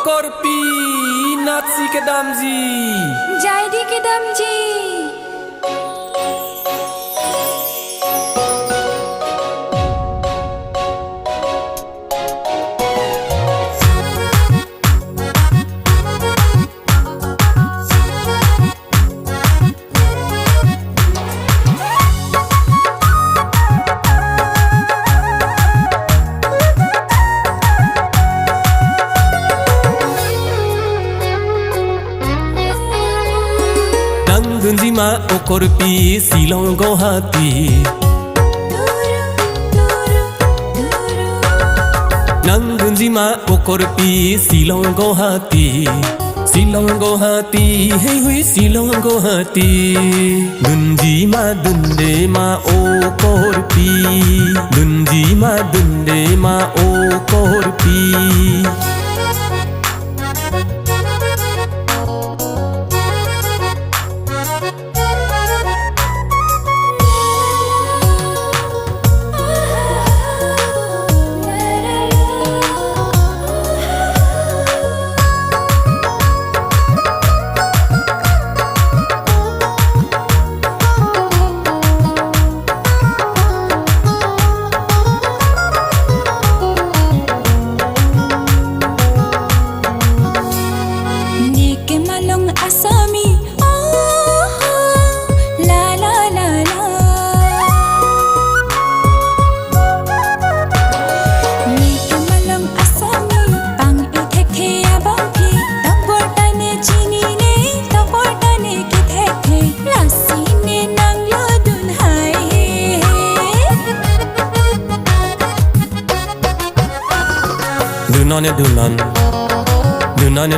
Korpi Natsi Kedamji Jadi Kedamji Gunjima o Korpi Silong Guwahati Nang Gunjima o Korpi Silong Guwahati Silong Guwahati hey hui Silong Guwahati Gunjima dunde ma o Korpi Gunjima dunde ma o Korpi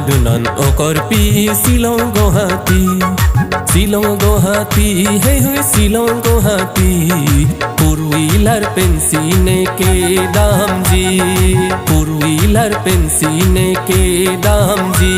Dunan o Korpi Silong Guwahati Silong Guwahati hey hui Silong Guwahati Four-wheeler pensine ke daam ji Four-wheeler pensine ke daam ji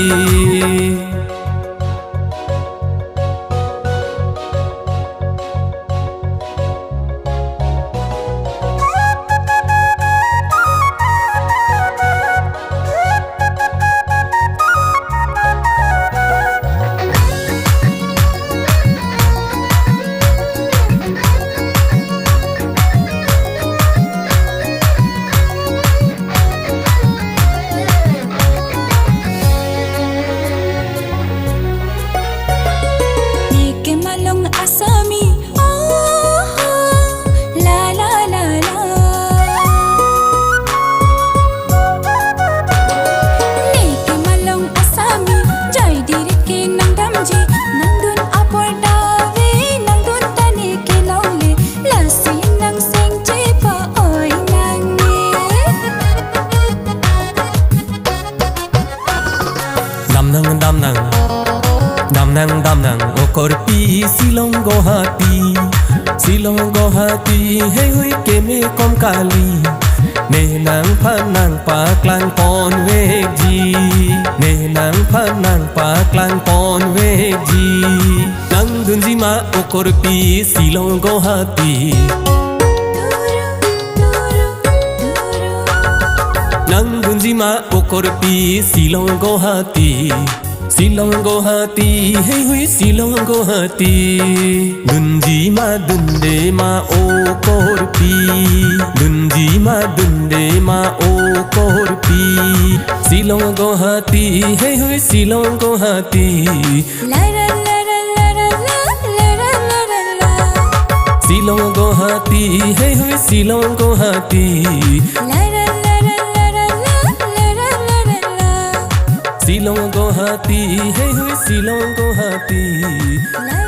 Damnang o Korpi Silong Guwahati Silong Guwahati hey hui keme kom kali Nenang panang paklan pon wegji Nenang panang paklan pon wegji Nang Gunjima o Korpi Silong Guwahati Nang Gunjima o Korpi Silong Guwahati Silong Guwahati hey hui Silong Guwahati Gunjima dunde ma o Korpi Gunjima dunde ma o Korpi Silong Guwahati hey hui Silong Guwahati Silong Guwahati hey hui Silong Guwahati Silong Guwahati hey hui Silong Guwahati